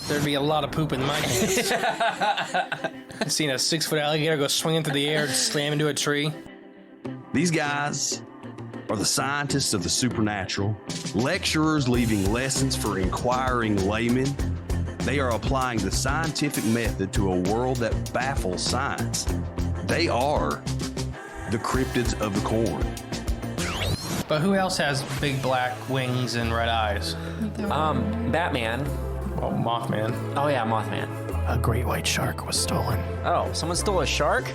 there'd be a lot of poop in my pants. I've seen a 6-foot alligator go swinging through the air and slam into a tree. These guys are the scientists of the supernatural, lecturers leaving lessons for inquiring laymen. They are applying the scientific method to a world that baffles science. They are the cryptids of the corn. But who else has big black wings and red eyes? Batman. Oh, Mothman. Oh yeah, Mothman. A great white shark was stolen. Oh, someone stole a shark?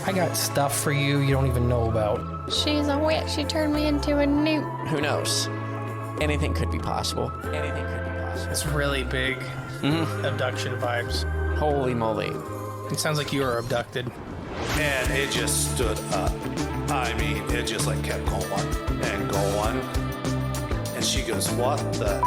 I got stuff for you don't even know about. She's a witch. She turned me into a newt. Who knows? Anything could be possible. Anything could be possible. It's really big abduction vibes. Holy moly. It sounds like you were abducted. And it just stood up. I mean, it just like kept going and going. And she goes, what the?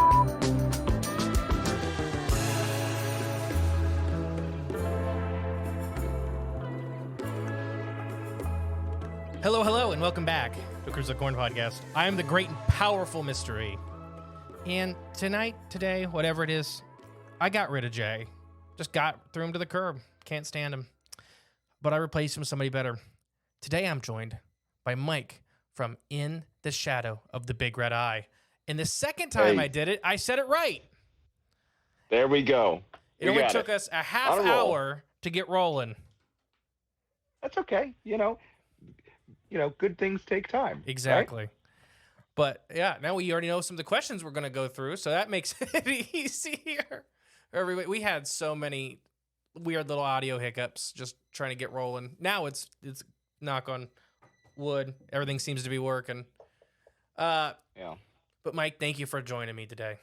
Hello, and welcome back to Cryptids of the Corn podcast. I am the great and powerful mystery. And today, whatever it is, I got rid of Jay. Just threw him to the curb. Can't stand him. But I replaced him with somebody better. Today I'm joined by Mike from In the Shadow of the Big Red Eye. And the second time I did it, I said it right. There we go. It only took us a half hour to get rolling. That's okay. You know, good things take time. Exactly. Right? But yeah, now we already know some of the questions we're going to go through, so that makes it easier. We had so many weird little audio hiccups just trying to get rolling. Now it's knock on wood. Everything seems to be working. Yeah. But Mike, thank you for joining me today.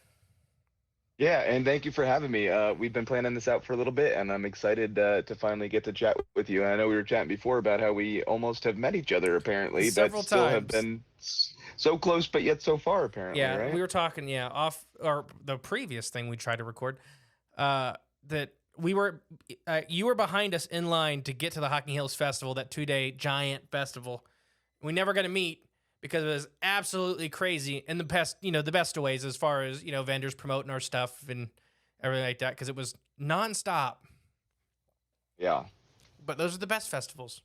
Yeah, and thank you for having me. We've been planning this out for a little bit, and I'm excited to finally get to chat with you. And I know we were chatting before about how we almost have met each other, apparently. Several but still times. have been so close, but yet so far, apparently, Yeah, right? we were talking, off, or the previous thing we tried to record, that you were behind us in line to get to the Hocking Hills Festival, that 2-day giant festival. We never got to meet because it was absolutely crazy in the best of ways, as far as, vendors promoting our stuff and everything like that, because it was nonstop. Yeah. But those are the best festivals.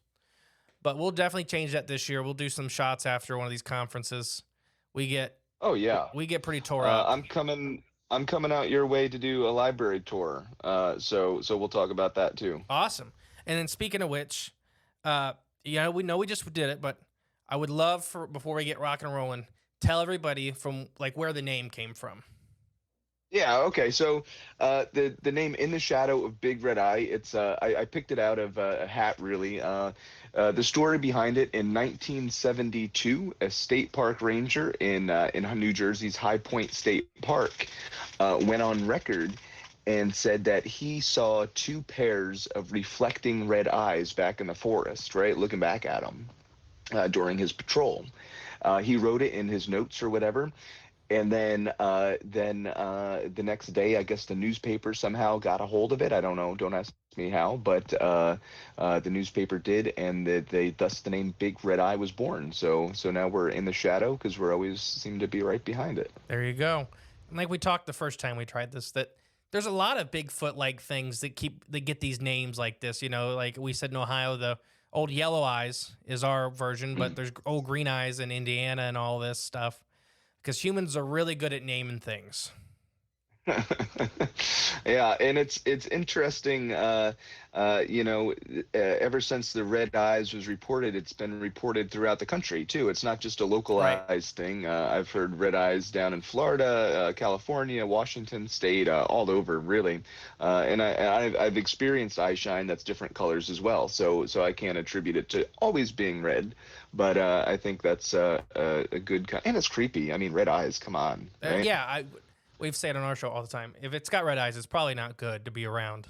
But we'll definitely change that this year. We'll do some shots after one of these conferences. We get pretty tore up. I'm coming out your way to do a library tour. So we'll talk about that too. Awesome. And then speaking of which, we know we just did it, but I would love before we get rocking and rolling, tell everybody from where the name came from. Yeah. Okay. So the name In the Shadow of Big Red Eye. It's I picked it out of a hat, really. The story behind it: in 1972, a state park ranger in New Jersey's High Point State Park went on record and said that he saw two pairs of reflecting red eyes back in the forest, right, looking back at him during his patrol. He wrote it in his notes or whatever. And then the next day, I guess the newspaper somehow got a hold of it. I don't know. Don't ask me how. But the newspaper did, and thus the name Big Red Eye was born. So now we're in the shadow because we're always seem to be right behind it. There you go. And like we talked the first time we tried this, that there's a lot of Bigfoot-like things that get these names like this. Like we said in Ohio, the old Yellow Eyes is our version, but there's old Green Eyes in Indiana and all this stuff. Because humans are really good at naming things. Yeah, and it's interesting. Ever since the red eyes was reported, it's been reported throughout the country too. It's not just a localized thing. I've heard red eyes down in Florida, California, Washington State, all over really. And I've experienced eye shine that's different colors as well. So I can't attribute it to always being red, but I think that's a good and it's creepy. I mean, red eyes, come on. Right? We've said on our show all the time, if it's got red eyes, it's probably not good to be around.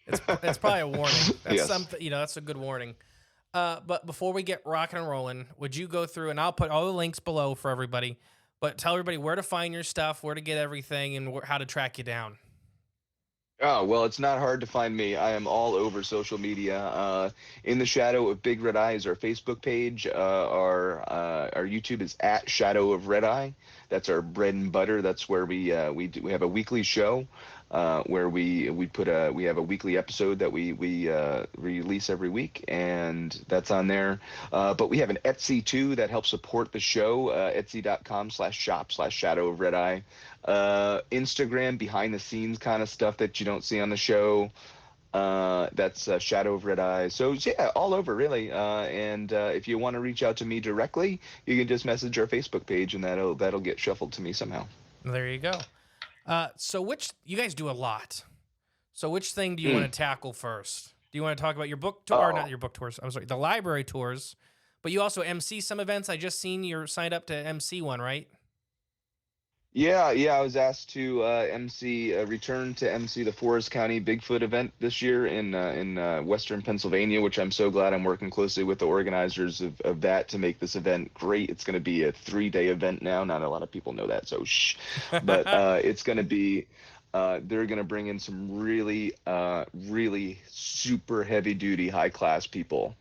It's probably a warning. That's Yes. something, that's a good warning. But before we get rocking and rolling, would you go through, and I'll put all the links below for everybody, but tell everybody where to find your stuff, where to get everything, and how to track you down. Oh, well, it's not hard to find me. I am all over social media. In the Shadow of Big Red Eye is our Facebook page. Our YouTube is at Shadow of Red Eye. That's our bread and butter. That's where we have a weekly show where we have a weekly episode that we release every week, and that's on there. But we have an Etsy too that helps support the show. Etsy.com/shop/Shadow of Red Eye. Instagram, behind the scenes kind of stuff that you don't see on the show. That's Shadow of Red Eye. So yeah, all over really. And if you want to reach out to me directly, you can just message our Facebook page, and that'll get shuffled to me somehow. There you go. So you guys do a lot. So which thing do you want to tackle first? Do you want to talk about your book tour, or not your book tours? I'm sorry, the library tours. But you also MC some events. I just seen you're signed up to MC one, right? Yeah. I was asked to return to MC the Forest County Bigfoot event this year in Western Pennsylvania, which I'm so glad I'm working closely with the organizers of that to make this event great. It's going to be a 3-day event now. Not a lot of people know that, so shh. But it's going to be. They're going to bring in some really super heavy duty, high class people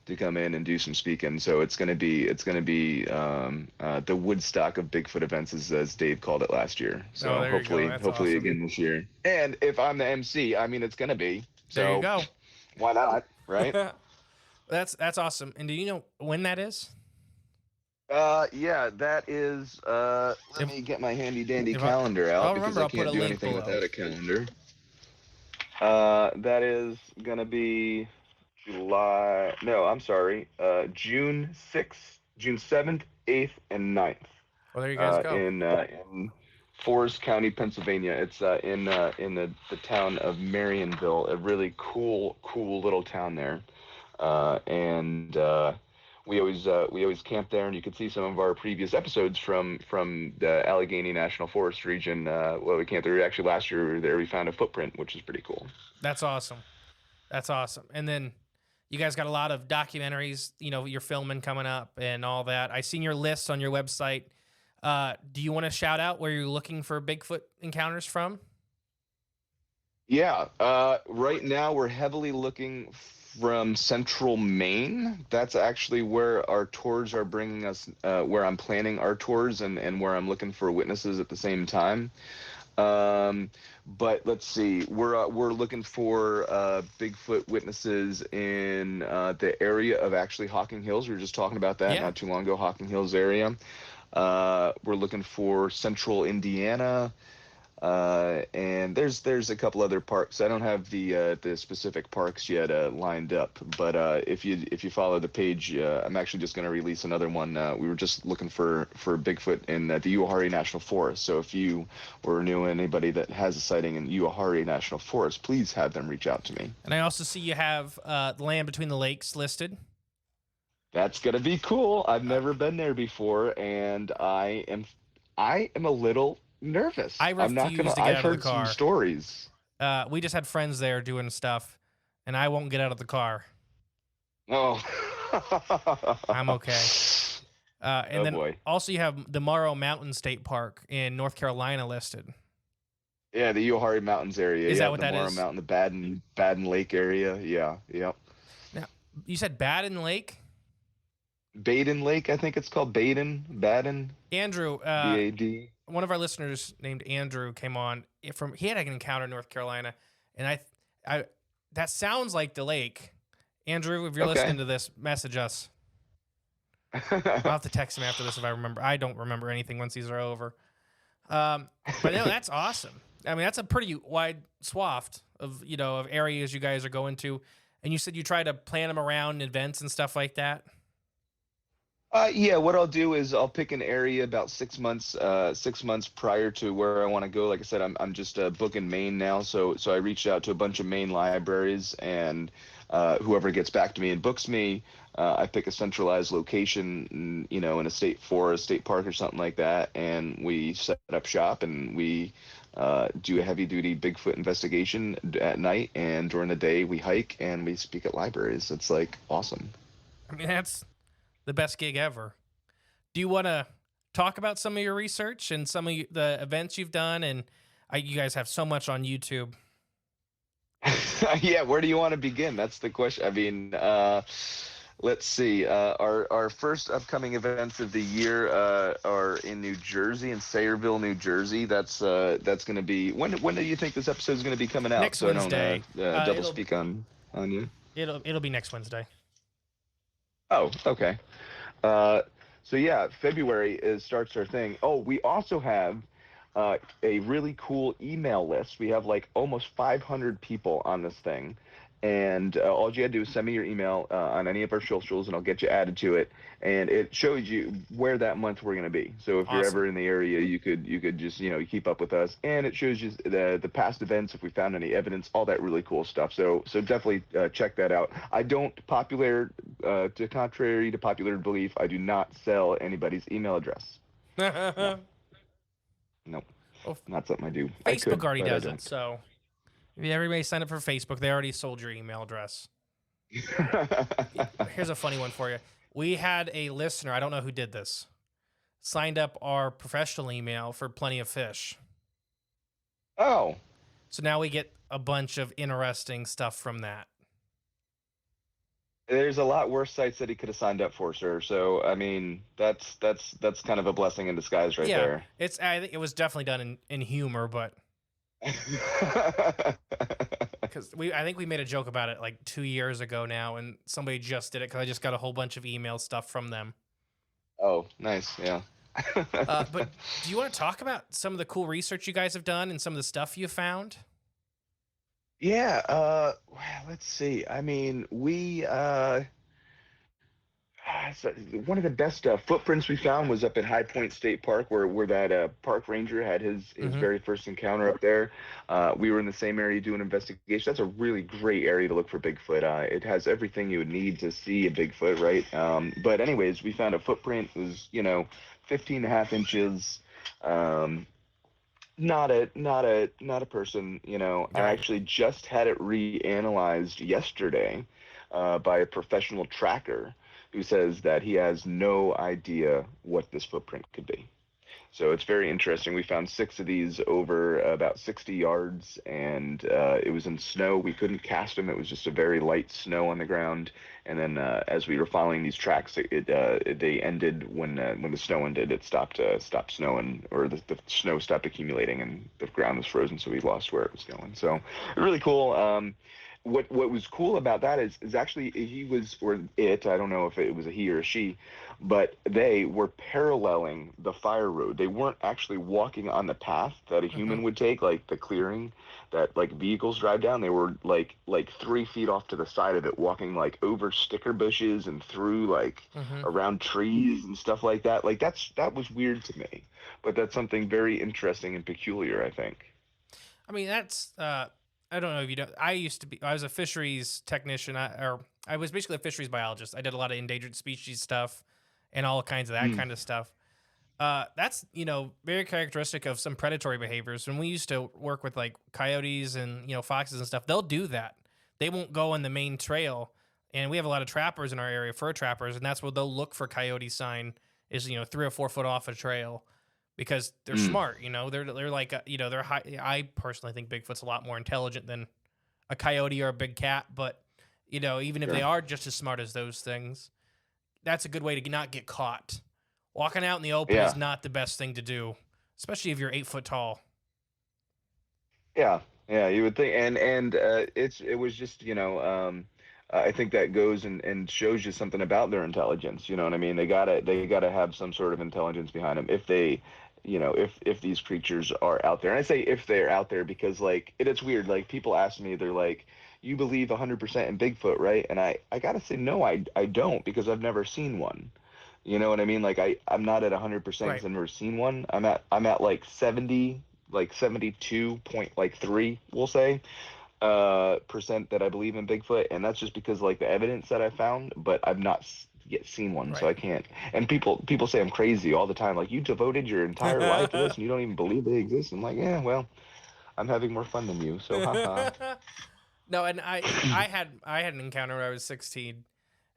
to come in and do some speaking. So it's going to be the Woodstock of Bigfoot events, as Dave called it last year. So hopefully awesome. Again this year. And if I'm the MC, I mean, it's going to be. So there you go. Why not? Right? That's awesome. And do you know when that is? Yeah, that is. Let me get my handy dandy calendar out, because I can't do anything without a calendar. That is going to be July. No, I'm sorry. June 6th, June 7th, 8th, and 9th. Well, there you guys go. In Forest County, Pennsylvania. It's in the town of Marionville, a really cool little town there. And we always camp there, and you can see some of our previous episodes from the Allegheny National Forest region. Well, we camped there actually last year. We were there. We found a footprint, which is pretty cool. That's awesome. And then you guys got a lot of documentaries, you're filming coming up and all that. I seen your list on your website. Do you want to shout out where you're looking for Bigfoot encounters from? Yeah. Right now we're heavily looking from central Maine. That's actually where our tours are bringing us, where I'm planning our tours and where I'm looking for witnesses at the same time. But let's see, we're looking for Bigfoot witnesses in the area of actually Hocking Hills. We were just talking about that not too long ago, Hocking Hills area. We're looking for central Indiana. And there's a couple other parks. I don't have the specific parks yet lined up, but if you follow the page, I'm actually just going to release another one. We were just looking for Bigfoot in the Uwharrie National Forest. So if you or knew anybody that has a sighting in Uwharrie National Forest, please have them reach out to me. And I also see you have the land between the lakes listed. That's gonna be cool. I've never been there before, and I am a little nervous. I refuse to get out of the car. I've heard some stories. We just had friends there doing stuff, and I won't get out of the car. Oh. I'm okay. And then also you have the Morrow Mountain State Park in North Carolina listed. Yeah, the Uwharrie Mountains area. Is that what that is? The Morrow Mountain, the Baden Lake area. Yeah, yep. Now, you said Baden Lake? Baden Lake, I think it's called. Baden. Andrew, B-A-D. One of our listeners named Andrew came on he had an encounter in North Carolina, and I that sounds like the lake. Andrew, if you're listening to this, message us. I'll have to text him after this if I remember. I don't remember anything once these are over. But no, that's awesome. I mean, that's a pretty wide swath of areas you guys are going to, and you said you try to plan them around events and stuff like that. Yeah, what I'll do is I'll pick an area about 6 months prior to where I want to go. Like I said, I'm just booking Maine now, so I reached out to a bunch of Maine libraries, and whoever gets back to me and books me, I pick a centralized location, in a state forest, state park, or something like that, and we set up shop and we do a heavy-duty Bigfoot investigation at night, and during the day we hike and we speak at libraries. It's like awesome. I mean, that's the best gig ever. Do you want to talk about some of your research and some of the events you've done? And you guys have so much on YouTube. Yeah, where do you want to begin? That's the question. I mean, Let's see. Our first upcoming events of the year are in New Jersey, in Sayreville, New Jersey. That's going to be when do you think this episode is going to be coming out? Next So Wednesday. I don't double It'll speak on you. it'll be next Wednesday. Oh, okay. Uh, so yeah, February starts our thing. Oh, we also have a really cool email list. We have like almost 500 people on this thing, and all you gotta do is send me your email on any of our socials, and I'll get you added to it. And it shows you where that month we're gonna be. So if you're Awesome. ever in the area, you could just keep up with us, and it shows you the past events, if we found any evidence, all that really cool stuff. So definitely check that out. I don't to contrary to popular belief, I do not sell anybody's email address. No. Nope. Well, Not something I do. I Facebook could, already but I does it, don't. so if everybody signed up for Facebook, they already sold your email address. Here's a funny one for you. We had a listener, I don't know who did this, signed up our professional email for Plenty of Fish. Oh, So now we get a bunch of interesting stuff from that. there's a lot worse sites that he could have signed up for, sir. So I mean, that's kind of a blessing in disguise, right Yeah, there. I think it was definitely done in humor, but because I think we made a joke about it like 2 years ago now, and somebody just did it because I just got a whole bunch of email stuff from them. Oh, nice. Yeah. But do you want to talk about some of the cool research you guys have done and some of the stuff you found? Yeah. Well, let's see. I mean, so one of the best footprints we found was up at High Point State Park, where that park ranger had his Mhm. very first encounter up there. We were in the same area doing investigation. That's a really great area to look for Bigfoot. It has everything you would need to see a Bigfoot, right? But anyways, we found a footprint. It was 15 and a half inches. Um, not a person. I Right. actually just had it reanalyzed yesterday by a professional tracker who says that he has no idea what this footprint could be. So it's very interesting. We found 6 of these over about 60 yards, and it was in snow. We couldn't cast them. It was just a very light snow on the ground. And then as we were following these tracks, they ended when the snow ended. It stopped snowing, or the snow stopped accumulating, and the ground was frozen. So we lost where it was going. So really cool. What was cool about that is actually he was, or it, I don't know if it was a he or a she, but they were paralleling the fire road. They weren't actually walking on the path that a human would take, like the clearing that like vehicles drive down. They were like 3 feet off to the side of it, walking like over sticker bushes and through like around trees and stuff like that. Like that was weird to me, but that's something very interesting and peculiar, I think. I mean, that's I don't know if you know. I was a fisheries technician, I was basically a fisheries biologist. I did a lot of endangered species stuff and all kinds of that kind of stuff. That's very characteristic of some predatory behaviors. When we used to work with like coyotes and foxes and stuff, they'll do that. They won't go on the main trail, and we have a lot of trappers in our area, fur trappers, and that's where they'll look for coyote sign is 3 or 4 foot off a trail. Because they're smart, they're like, they're high. I personally think Bigfoot's a lot more intelligent than a coyote or a big cat. But even if they are just as smart as those things, that's a good way to not get caught. Walking out in the open is not the best thing to do, especially if you're 8 foot tall. Yeah, yeah, you would think, and it was just I think that goes and shows you something about their intelligence. You know what I mean? They gotta have some sort of intelligence behind them if they, if these creatures are out there. And I say if they're out there because like it's weird. Like people ask me, they're like, "You believe 100% in Bigfoot, right?" And I gotta say no, I don't, because I've never seen one. You know what I mean? Like I'm not at 100% Right. because I've never seen one. I'm at like 70, like 72.3, we'll say, percent that I believe in Bigfoot, and that's just because like the evidence that I found, but I've not yet seen one, so Right. I can't. And people say I'm crazy all the time, like you devoted your entire life to this and you don't even believe they exist. I'm like, yeah, well, I'm having more fun than you, so haha. No, and I had an encounter when I was 16,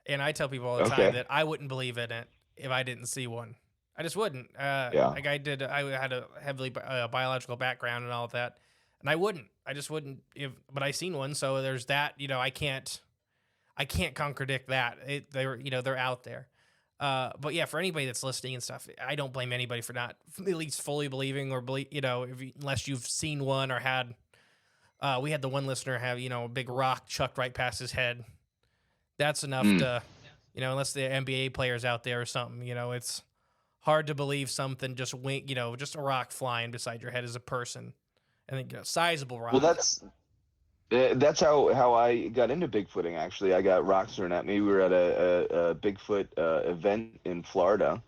and I tell people all the time Okay. that I wouldn't believe in it if I didn't see one. I just wouldn't. Yeah. Like I had a heavily biological background and all of that, and I wouldn't. I just wouldn't. But I seen one, so there's that. I I can't contradict that. They're out there. But yeah, for anybody that's listening and stuff, I don't blame anybody for not at least fully believing or believe, unless you've seen one or had. We had the one listener have a big rock chucked right past his head. That's enough to, unless the NBA players out there or something, it's hard to believe something just just a rock flying beside your head as a person. I think sizable rock. Well, that's how I got into Bigfooting. Actually, I got rocks thrown at me. We were at a Bigfoot event in Florida,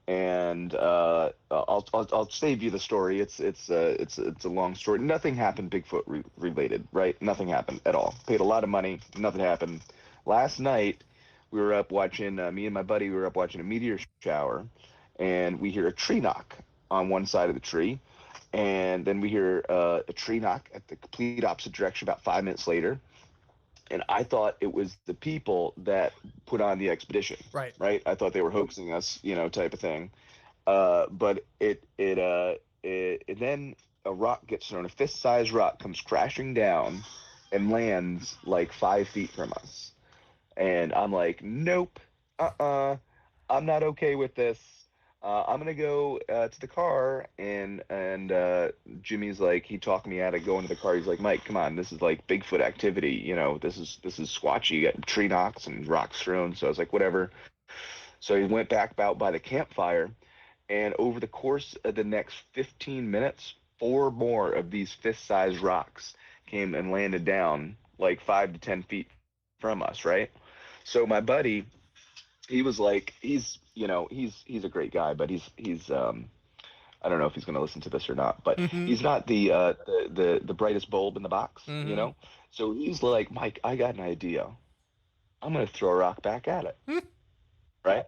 and I'll save you the story. It's a long story. Nothing happened Bigfoot related, right? Nothing happened at all. Paid a lot of money. Nothing happened. Last night, we were up watching. Me and my buddy, we were up watching a meteor shower, and we hear a tree knock on one side of the tree. And then we hear a tree knock at the complete opposite direction about 5 minutes later. And I thought it was the people that put on the expedition. Right. I thought they were hoaxing us, type of thing. But then a rock gets thrown, a fist-sized rock comes crashing down and lands like 5 feet from us. And I'm like, nope, I'm not okay with this. I'm gonna go to the car, and Jimmy's like, he talked me out of going to the car. He's like, Mike, come on, this is like Bigfoot activity. This is squatchy. You got tree knocks and rocks thrown. So I was like, whatever. So he went back out by the campfire, and over the course of the next 15 minutes, 4 more of these fist-sized rocks came and landed down like 5 to 10 feet from us. Right. So my buddy, he was like, he's a great guy, but he's I don't know if he's going to listen to this or not, but he's not the brightest bulb in the box, So he's like, Mike, I got an idea. I'm going to throw a rock back at it. Right?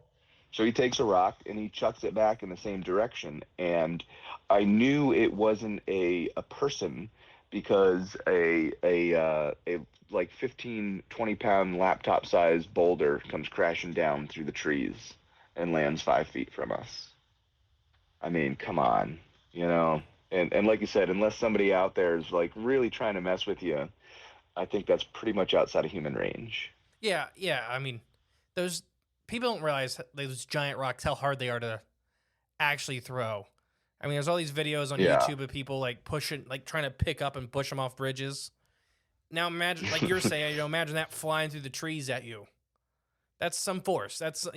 So he takes a rock and he chucks it back in the same direction. And I knew it wasn't a person, because a like 15, 20-pound laptop sized boulder comes crashing down through the trees and lands 5 feet from us. I mean, come on, and like you said, unless somebody out there is like really trying to mess with you, I think that's pretty much outside of human range. Yeah. I mean, those people don't realize those giant rocks, how hard they are to actually throw. I mean, there's all these videos on YouTube of people like pushing, like trying to pick up and push them off bridges. Now imagine, like you're saying, imagine that flying through the trees at you. That's some force. That's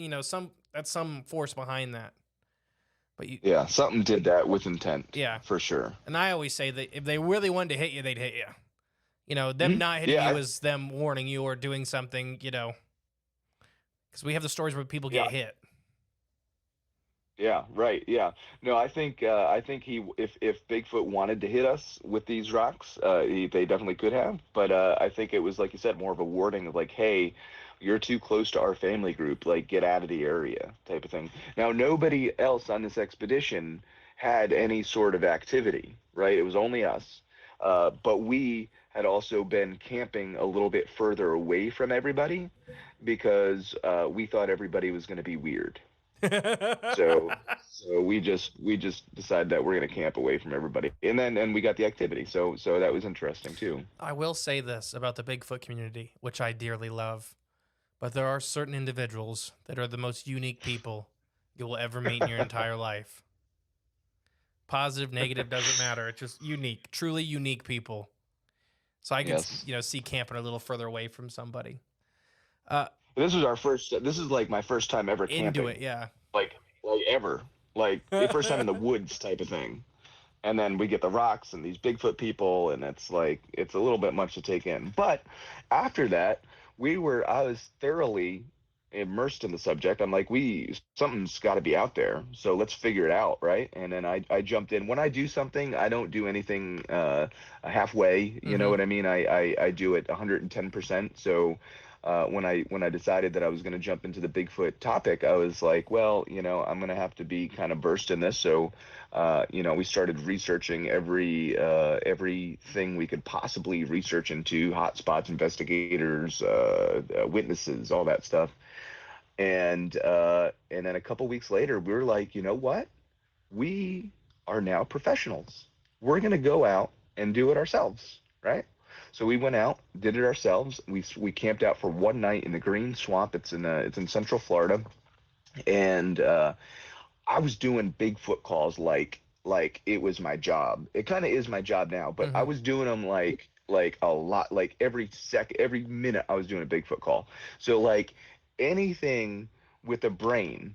some force behind that. But something did that with intent. Yeah, for sure. And I always say that if they really wanted to hit you, they'd hit you. Them not hitting you is them warning you or doing something. Because we have the stories where people get hit. Yeah, right. Yeah. No, I think if Bigfoot wanted to hit us with these rocks, they definitely could have. But I think it was, like you said, more of a warning of like, hey, you're too close to our family group, like get out of the area type of thing. Now, nobody else on this expedition had any sort of activity, right? It was only us. But we had also been camping a little bit further away from everybody because we thought everybody was going to be weird. So we just decided that we're going to camp away from everybody, and we got the activity. So that was interesting too. I will say this about the Bigfoot community, which I dearly love, but there are certain individuals that are the most unique people you will ever meet in your entire life. Positive, negative, doesn't matter. It's just unique, truly unique people. So I can see camping a little further away from somebody. This is like my first time ever camping. Into it, yeah. Like ever. Like the first time in the woods type of thing. And then we get the rocks and these Bigfoot people, and it's like, it's a little bit much to take in. But after that, I was thoroughly immersed in the subject. I'm like, something's got to be out there, so let's figure it out, right? And then I jumped in. When I do something, I don't do anything halfway. You know what I mean? I do it 110%. So when I decided that I was going to jump into the Bigfoot topic, I was like, well, I'm going to have to be kind of versed in this. So, we started researching everything we could possibly research into: hotspots, investigators, witnesses, all that stuff. And then a couple weeks later, we were like, you know what? We are now professionals. We're going to go out and do it ourselves, right? So we went out, did it ourselves. We camped out for one night in the Green Swamp. It's in Central Florida, and I was doing Bigfoot calls like it was my job. It kind of is my job now, but I was doing them like a lot, like every minute I was doing a Bigfoot call. So like anything with a brain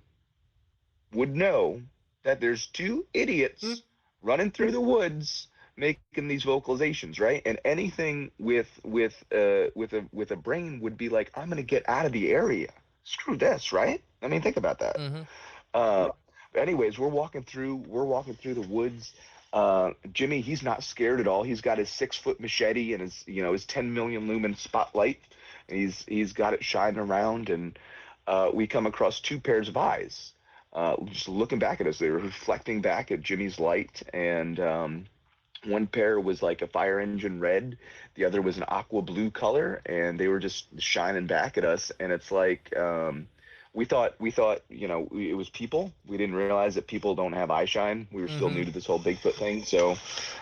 would know that there's two idiots running through the woods making these vocalizations, right? And anything with a brain would be like, I'm gonna get out of the area. Screw this, right? I mean, think about that. Uh, anyways, we're walking through the woods. Jimmy, he's not scared at all. He's got his 6-foot machete and his 10 million lumen spotlight. He's got it shining around, and we come across two pairs of eyes, just looking back at us. They were reflecting back at Jimmy's light, and one pair was like a fire engine red, the other was an aqua blue color, and they were just shining back at us. And it's like, we thought it was people. We didn't realize that people don't have eye shine. We were still new to this whole Bigfoot thing, so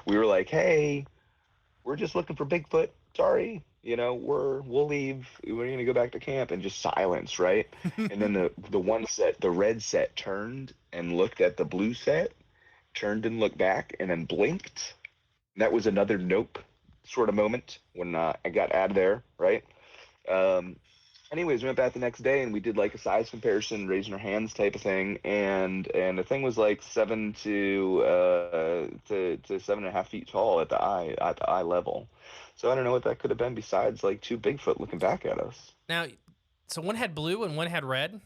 we were like, hey, we're just looking for Bigfoot. Sorry, we'll leave. We're gonna go back to camp. And just silence, right? And then the red set turned and looked at the blue set, turned and looked back, and then blinked. That was another nope sort of moment when I got out of there, right? Anyways, we went back the next day and we did like a size comparison, raising our hands type of thing, and the thing was like 7 to 7.5 feet tall at the eye level. So I don't know what that could have been besides like two Bigfoot looking back at us. Now, so one had blue and one had red?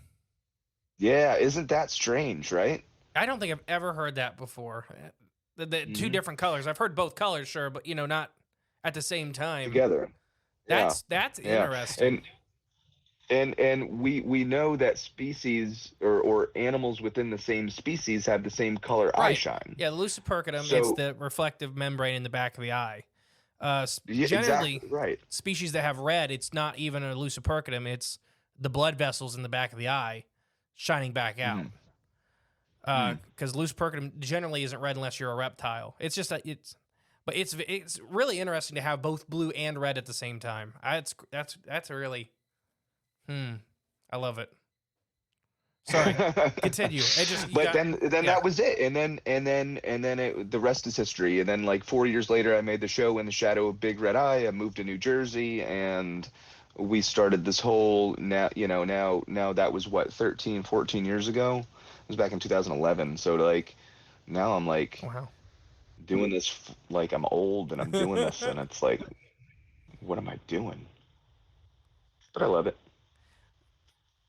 Yeah, isn't that strange, right? I don't think I've ever heard that before. The two different colors. I've heard both colors, sure, but not at the same time. Together. That's Yeah. interesting. And we know that species or animals within the same species have the same color eye shine. Yeah, the luciperculum, So- it's the reflective membrane in the back of the eye. Yeah, Generally, exactly, right. species that have red, it's not even a luciperculum, it's the blood vessels in the back of the eye shining back out. Because luciperculum generally isn't red unless you're a reptile. It's just that it's really interesting to have both blue and red at the same time. That's really I love it. Sorry, continue. Then that was it, and then the rest is history. And then like 4 years later, I made the show In the Shadow of Big Red Eye. I moved to New Jersey, and we started this whole now that was what 13, 14 years ago. It was back in 2011. So like now I'm like doing this like I'm old and I'm doing this, and it's like, what am I doing? But I love it.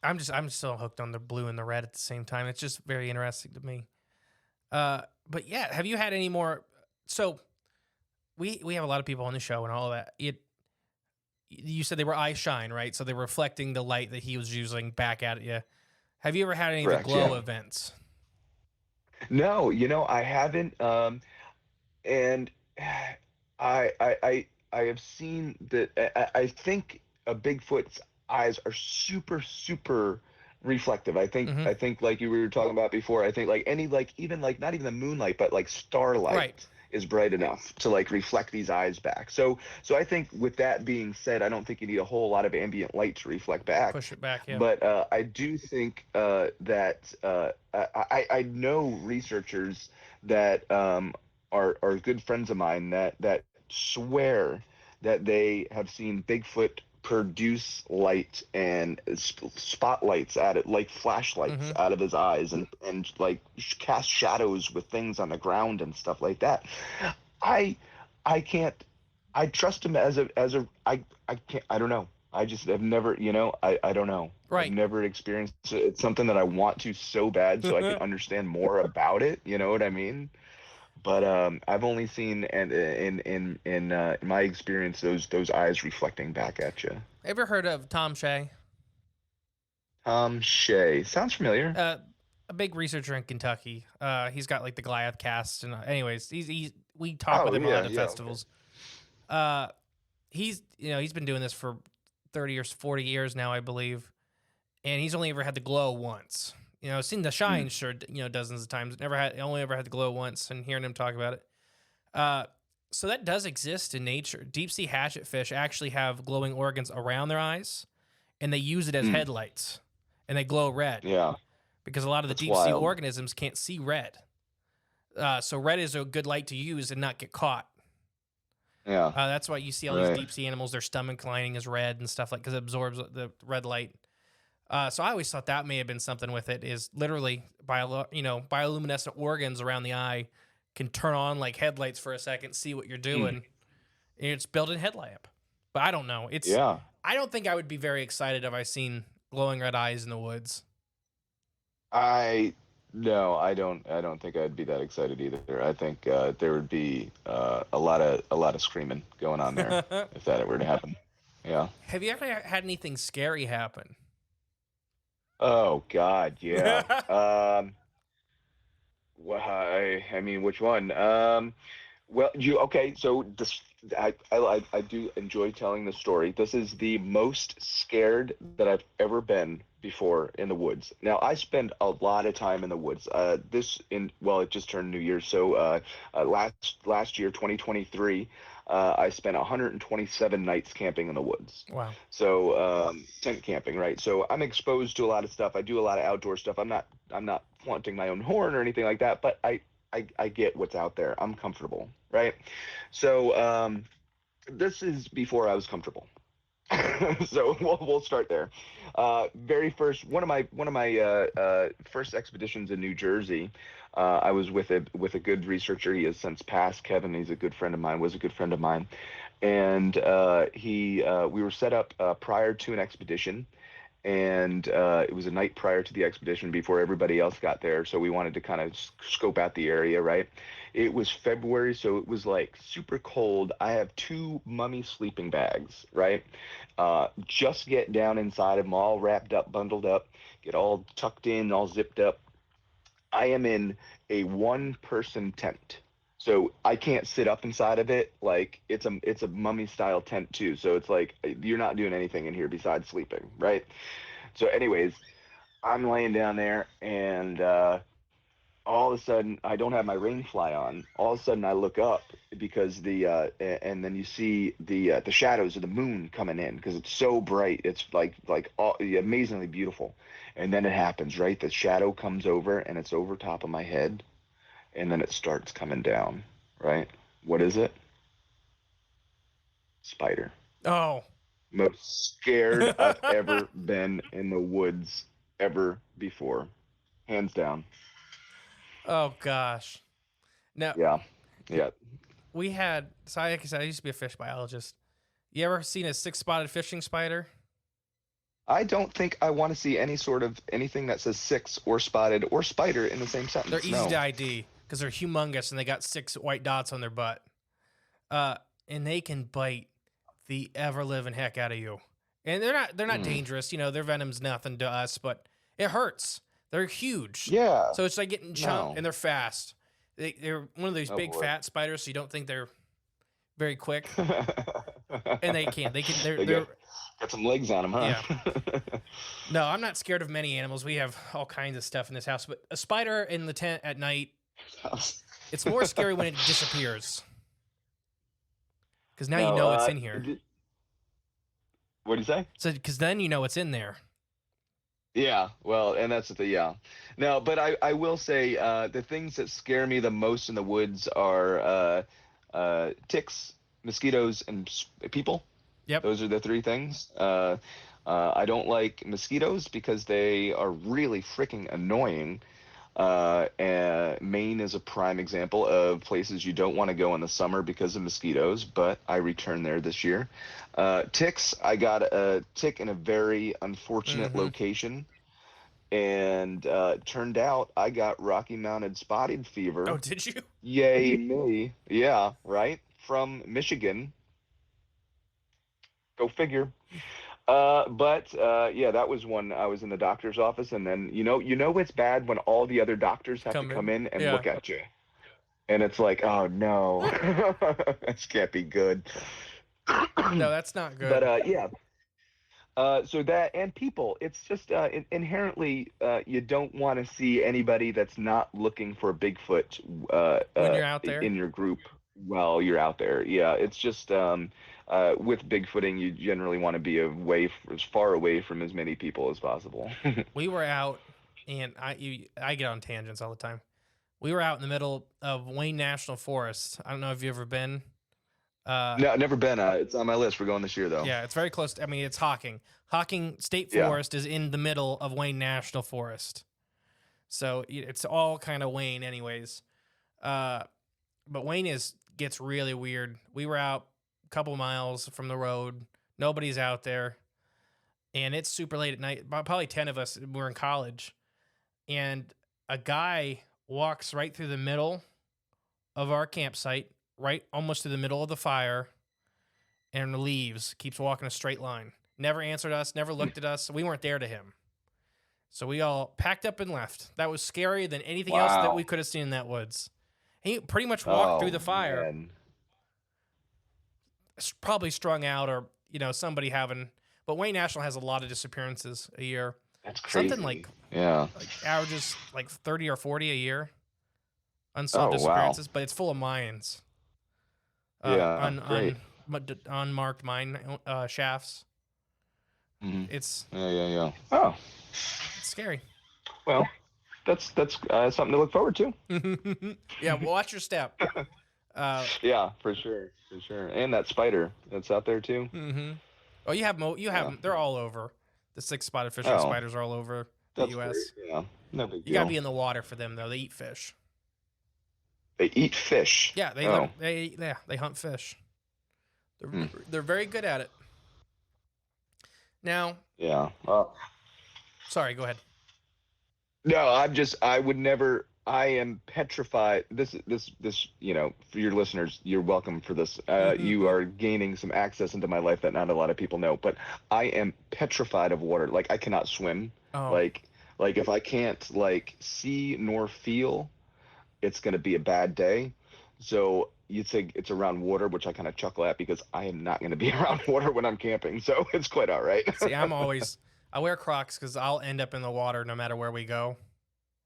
I'm still hooked on the blue and the red at the same time. It's just very interesting to me. But yeah, have you had any more? So we have a lot of people on the show and all of that. You said they were eye shine, right? So they're reflecting the light that he was using back at you. Have you ever had any Correct, of the glow yeah. events? No, I haven't. And I have seen that. I think a Bigfoot's eyes are super, super reflective. I think like you were talking about before. I think like even not even the moonlight, but like starlight is bright enough to like reflect these eyes back. So I think with that being said, I don't think you need a whole lot of ambient light to reflect back. Push it back, yeah. But I do think that I know researchers that are good friends of mine that swear that they have seen Bigfoot produce light and spotlights at it, like flashlights out of his eyes, and like cast shadows with things on the ground and stuff like that. I trust him I can't, I don't know. I just have never, I don't know. Right. I've never experienced it. It's something that I want to so bad so I can understand more about it. You know what I mean? But I've only seen, and in my experience, those eyes reflecting back at you. Ever heard of Tom Shea? Tom Shea sounds familiar. A big researcher in Kentucky. He's got like the Goliath cast, and anyways, we talk with him a lot at festivals. Okay. He's been doing this for 30 or 40 years now, I believe, and he's only ever had the glow once. Seen the shine, sure, dozens of times. Only ever had the glow once, and hearing him talk about it. So that does exist in nature. Deep sea hatchetfish actually have glowing organs around their eyes, and they use it as headlights, and they glow red Yeah, because a lot of the that's deep sea wild. organisms can't see red. So red is a good light to use and not get caught. Yeah, That's why you see all these Right. deep sea animals, their stomach lining is red and stuff like because it absorbs the red light. So I always thought that may have been something with it. Is literally bioluminescent organs around the eye can turn on like headlights for a second, see what you're doing, and it's built-in headlamp. But I don't know. yeah. I don't think I would be very excited if I seen glowing red eyes in the woods. No, I don't think I'd be that excited either. I think there would be a lot of screaming going on there if that were to happen. Yeah. Have you ever had anything scary happen? Oh God, yeah. Well, I mean, which one? Well, okay. So this, I do enjoy telling the story. This is the most scared that I've ever been before in the woods. Now, I spend a lot of time in the woods. It just turned New Year's. So last year, 2023, I spent 127 nights camping in the woods. Wow. So tent camping, right? So I'm exposed to a lot of stuff. I do a lot of outdoor stuff. I'm not flaunting my own horn or anything like that, but I get what's out there. I'm comfortable, right? So this is before I was comfortable. So we'll start there. Very first, one of my first expeditions in New Jersey. I was with a good researcher. He has since passed. Kevin, he's a good friend of mine. Was a good friend of mine, and we were set up prior to an expedition. And it was a night prior to the expedition before everybody else got there, so we wanted to kind of scope out the area, right? It was February, so it was like super cold. I have 2 mummy sleeping bags, right? Just get down inside of them, all wrapped up, bundled up, get all tucked in, all zipped up. I am in a 1-person tent. So I can't sit up inside of it. Like it's a mummy style tent too. So it's like you're not doing anything in here besides sleeping, right? So anyways, I'm laying down there and all of a sudden I don't have my rain fly on. All of a sudden I look up because and then you see the shadows of the moon coming in because it's so bright. It's like amazingly beautiful. And then it happens, right? The shadow comes over and it's over top of my head. And then it starts coming down, right? What is it? Spider. Oh. Most scared I've ever been in the woods ever before. Hands down. Oh gosh. Now Yeah. we had like I said, I used to be a fish biologist. You ever seen a 6-spotted fishing spider? I don't think I want to see anything that says 6 or spotted or spider in the same sentence. They're easy to ID because they're humongous and they got 6 white dots on their butt. And they can bite the ever living heck out of you. And they're not dangerous. You know, their venom's nothing to us, but it hurts. They're huge. Yeah. So it's like getting chunked, and they're fast. They're one of those big boy. fat spiders, so you don't think they're very quick. And they can. They got some legs on them, huh? Yeah. No, I'm not scared of many animals. We have all kinds of stuff in this house, but a spider in the tent at night, it's more scary when it disappears. Because now you know it's in here. What do you say? So, because then you know it's in there. Yeah, well, and that's no, but I will say the things that scare me the most in the woods are ticks, mosquitoes, and people. Yep. Those are the 3 things. I don't like mosquitoes because they are really freaking annoying. And Maine is a prime example of places you don't want to go in the summer because of mosquitoes, but I returned there this year. Ticks, I got a tick in a very unfortunate location, and turned out I got Rocky Mountain spotted fever. Oh, did you? Yay me. Yeah, right? From Michigan. Go figure. Yeah, that was when I was in the doctor's office, and then you know it's bad when all the other doctors have to come in and look at you, and it's like, oh no, this can't be good. No, that's not good. But yeah. So that and people, it's just inherently you don't want to see anybody that's not looking for a Bigfoot when you're out there in your group well, you're out there. Yeah, it's just with bigfooting, you generally want to be as far away from as many people as possible. We were out, and I get on tangents all the time. We were out in the middle of Wayne National Forest. I don't know if you've ever been. No, never been. It's on my list. We're going this year though. Yeah, it's very close. I mean, it's Hocking. Hocking State Yeah. Forest is in the middle of Wayne National Forest, so it's all kind of Wayne, anyways. But Wayne gets really weird. We were out a couple miles from the road. Nobody's out there, and it's super late at night. Probably 10 of us. We're in college, and a guy walks right through the middle of our campsite, right almost to the middle of the fire, and leaves. Keeps walking a straight line. Never answered us. Never looked at us. We weren't there to him. So we all packed up and left. That was scarier than anything else that we could have seen in that woods. He pretty much walked through the fire. Man. Probably strung out, or somebody having. But Wayne National has a lot of disappearances a year. That's crazy. Something like averages like 30 or 40 a year. Unsolved disappearances, but it's full of mines. Unmarked mine shafts. Mm-hmm. It's yeah. Oh, it's scary. Well, that's something to look forward to. Yeah, watch your step. Yeah, for sure, and that spider that's out there too. Mm-hmm. Oh, you have them. They're all over. The 6-spotted fishing spiders are all over the U.S. Great. Yeah, no big deal. You gotta be in the water for them though. They eat fish. They eat fish. Yeah, they hunt fish. They're very good at it. Now. Yeah. Sorry, go ahead. No, I would never. I am petrified. This, for your listeners, you're welcome for this. You are gaining some access into my life that not a lot of people know. But I am petrified of water. Like I cannot swim. Oh. Like if I can't see nor feel, it's gonna be a bad day. So you'd say it's around water, which I kind of chuckle at because I am not going to be around water when I'm camping. So it's quite all right. See, I wear Crocs because I'll end up in the water no matter where we go.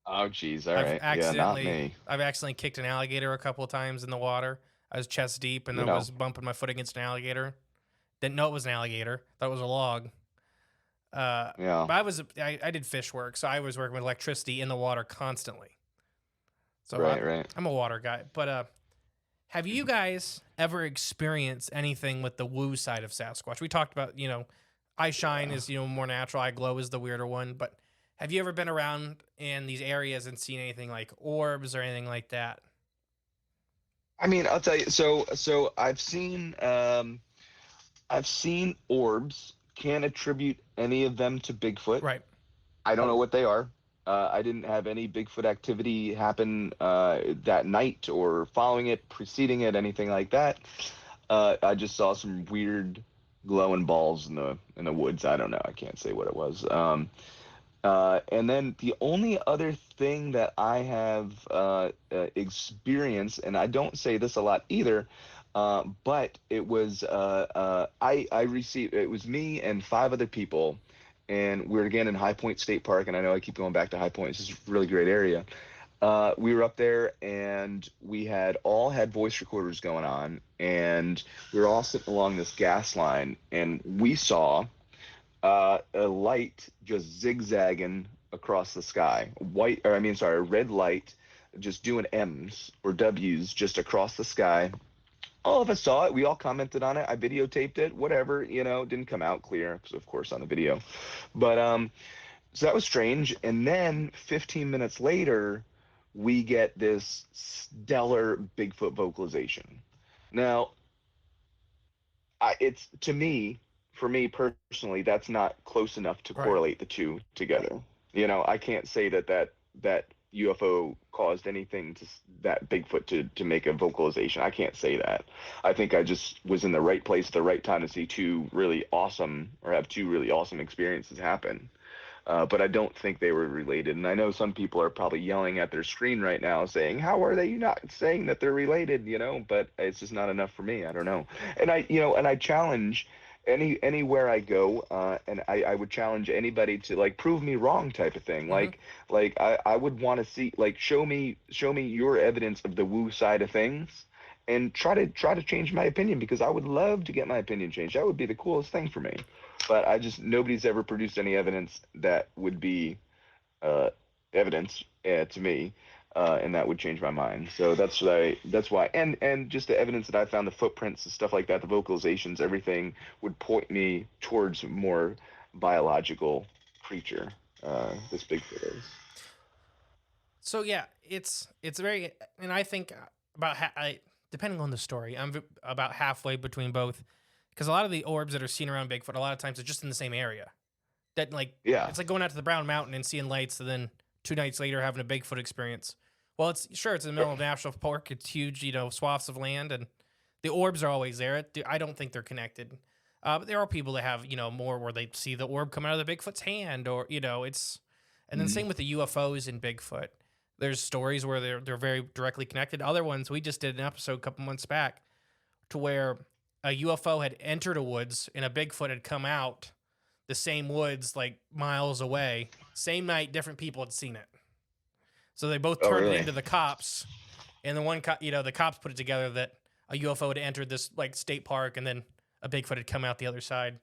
Oh, geez. All right. Yeah, not me. I've accidentally kicked an alligator a couple of times in the water. I was chest deep and I was bumping my foot against an alligator. Didn't know it was an alligator. Thought it was a log. Yeah. But I did fish work, so I was working with electricity in the water constantly. So right. I'm a water guy. But have you guys ever experienced anything with the woo side of Sasquatch? We talked about, eye shine is, more natural. Eye glow is the weirder one. But have you ever been around in these areas and seen anything like orbs or anything like that? I mean, I'll tell you. So I've seen orbs. Can't attribute any of them to Bigfoot. Right. I don't know what they are. I didn't have any Bigfoot activity happen that night or following it, preceding it, anything like that. I just saw some weird glowing balls in the woods. I don't know. I can't say what it was. And then the only other thing that I have experienced, and I don't say this a lot either, but it was it was me and 5 other people. And we're again in High Point State Park, and I know I keep going back to High Point. This is a really great area. We were up there, and we all had voice recorders going on, and we were all sitting along this gas line, and we saw a light just zigzagging across the sky. A red light just doing M's or W's just across the sky. All of us saw it. We all commented on it. I videotaped it. Whatever, it didn't come out clear, of course, on the video. But so that was strange. And then 15 minutes later, we get this stellar Bigfoot vocalization. Now, for me personally, that's not close enough to correlate the two together. I can't say that UFO caused anything to that Bigfoot to make a vocalization. I can't say that. I think I just was in the right place at the right time to see have two really awesome experiences happen. But I don't think they were related. And I know some people are probably yelling at their screen right now saying, how are they not saying that they're related, but it's just not enough for me. I don't know. And I challenge anywhere I go, and I would challenge anybody to prove me wrong type of thing. Mm-hmm. I would want to see show me your evidence of the woo side of things, and try to change my opinion, because I would love to get my opinion changed. That would be the coolest thing for me. But nobody's ever produced any evidence that would be uh, evidence to me, and that would change my mind. So that's why, and just the evidence that I found, the footprints and stuff like that, the vocalizations, everything would point me towards more biological creature. This Bigfoot is. So yeah, it's very, and I think about depending on the story, I'm about halfway between both, because a lot of the orbs that are seen around Bigfoot, a lot of times are just in the same area. That like, Yeah. it's like going out to the Brown Mountain and seeing lights, and then 2 nights later having a Bigfoot experience. Well, it's in the middle of national park. It's huge, swaths of land, and the orbs are always there. I don't think they're connected. But there are people that have, more where they see the orb come out of the Bigfoot's hand, or it's, and then same with the UFOs in Bigfoot. There's stories where they're very directly connected. Other ones, we just did an episode a couple months back to where a UFO had entered a woods and a Bigfoot had come out the same woods like miles away. Same night, different people had seen it. So they both turned it into the cops, and the one the cops put it together that a UFO had entered this like state park, and then a Bigfoot had come out the other side.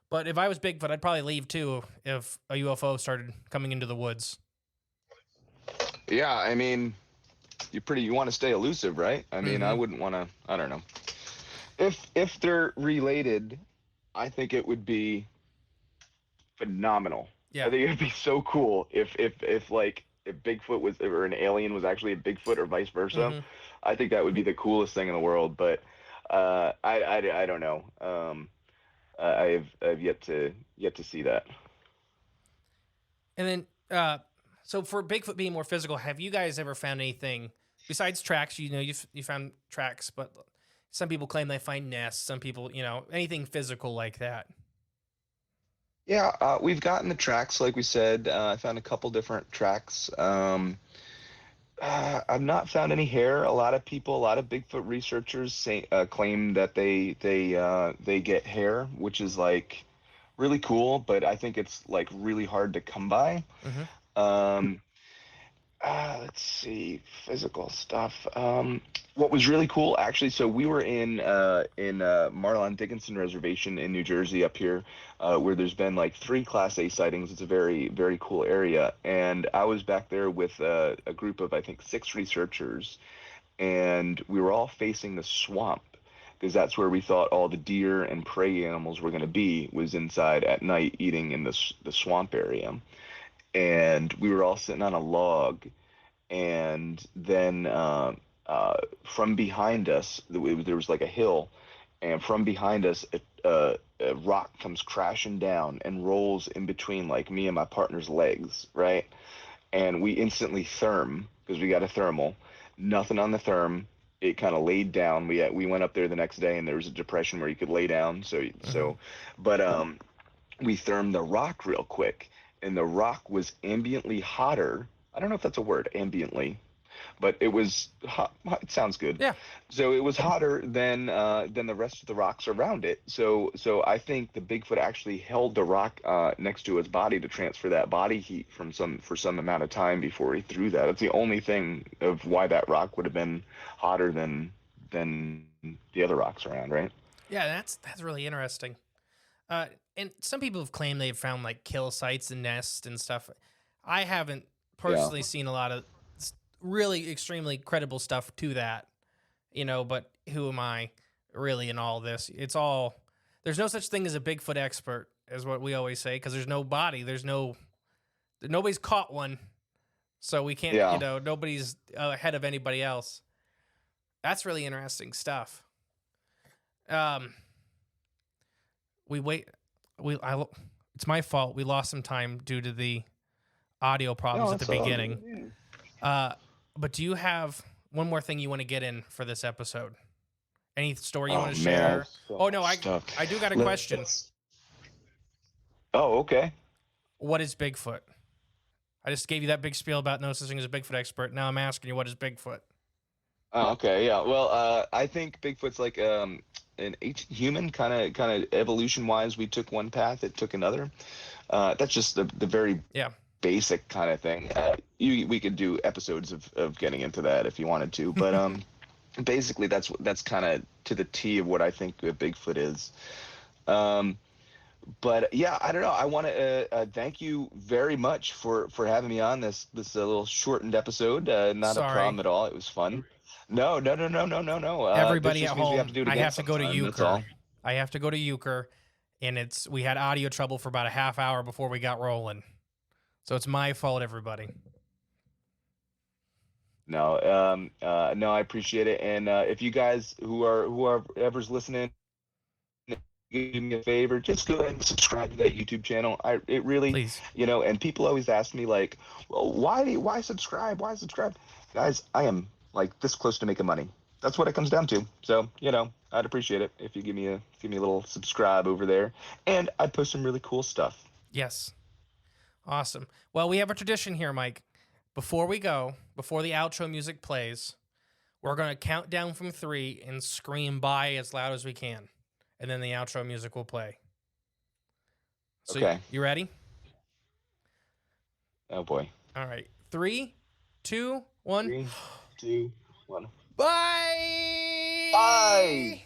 But if I was Bigfoot, I'd probably leave too if a UFO started coming into the woods. Yeah, I mean, you want to stay elusive, right? I mean, I wouldn't want to. I don't know. If they're related, I think it would be phenomenal. Yeah. I think it'd be so cool if Bigfoot was, or an alien was actually a Bigfoot, or vice versa. I think that would be the coolest thing in the world. But I don't know. I've yet to see that. And then so for Bigfoot being more physical, have you guys ever found anything besides tracks? You found tracks, but some people claim they find nests. Some people, anything physical like that. Yeah, we've gotten the tracks, like we said. I found a couple different tracks. I've not found any hair. A lot of Bigfoot researchers claim that they get hair, which is like really cool, but I think it's like really hard to come by. Let's see, physical stuff. What was really cool, actually, so we were in Marlon Dickinson Reservation in New Jersey up here, where there's been like 3 Class A sightings. It's a very, very cool area. And I was back there with a group of, I think, 6 researchers, and we were all facing the swamp, because that's where we thought all the deer and prey animals were going to be, was inside at night eating in the swamp area. And we were all sitting on a log, and then from behind us, there was like a hill, and from behind us, a rock comes crashing down and rolls in between like me and my partner's legs, right? And we instantly therm, because we got a thermal. Nothing on the therm. It kind of laid down. We went up there the next day, and there was a depression where you could lay down. But we thermed the rock real quick, and the rock was ambiently hotter. I don't know if that's a word, ambiently, but it was hot. It sounds good. Yeah. So it was hotter than the rest of the rocks around it. So I think the Bigfoot actually held the rock next to his body to transfer that body heat for some amount of time before he threw that. It's the only thing of why that rock would have been hotter than the other rocks around, right? Yeah, that's really interesting. And some people have claimed they've found like kill sites and nests and stuff. I haven't personally seen a lot of really extremely credible stuff to that, but who am I really in all this? There's no such thing as a Bigfoot expert, is what we always say, because there's no body. Nobody's caught one. So we can't, nobody's ahead of anybody else. That's really interesting stuff. It's my fault. We lost some time due to the audio problems at the beginning. But do you have one more thing you want to get in for this episode? Any story you want to share? I do got a question. Oh, okay. What is Bigfoot? I just gave you that big spiel about no such thing as a Bigfoot expert. Now I'm asking you, what is Bigfoot? Oh, okay, yeah. Well, I think Bigfoot's like an ancient human, kind of evolution-wise. We took one path, it took another. That's just the very basic kind of thing. We could do episodes of getting into that if you wanted to, but basically that's kind of to the T of what I think a Bigfoot is. But yeah, I don't know. I want to thank you very much for having me on this little shortened episode. Not a Sorry. problem at all. It was fun. No. Everybody this just at means we home, have to do it I again have to go to sometime, that's Euchre. all. I have to go to Euchre, and we had audio trouble for about a half hour before we got rolling. So it's my fault, everybody. No, no, I appreciate it. And if you guys whoever's listening, do me a favor, just go ahead and subscribe to that YouTube channel. It really, Please. And people always ask me like, well, why subscribe? Why subscribe? Guys, I am like this close to making money. That's what it comes down to. So, I'd appreciate it if you give me a little subscribe over there. And I post some really cool stuff. Yes. Awesome. Well, we have a tradition here, Mike. Before we go, before the outro music plays, we're going to count down from 3 and scream bye as loud as we can. And then the outro music will play. So Okay. You ready? Oh boy. All right. 3, 2, 1. 3, 2, 1. Bye! Bye!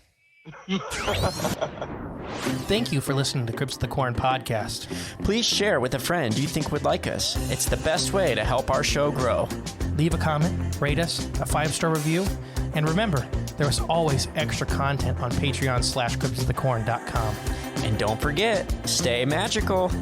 Thank you for listening to Crypts of the Corn podcast. Please share with a friend you think would like us. It's the best way to help our show grow. Leave a comment, rate us, a 5-star review, and remember, there is always extra content on Patreon/cryptofthecorn.com. And don't forget, stay magical.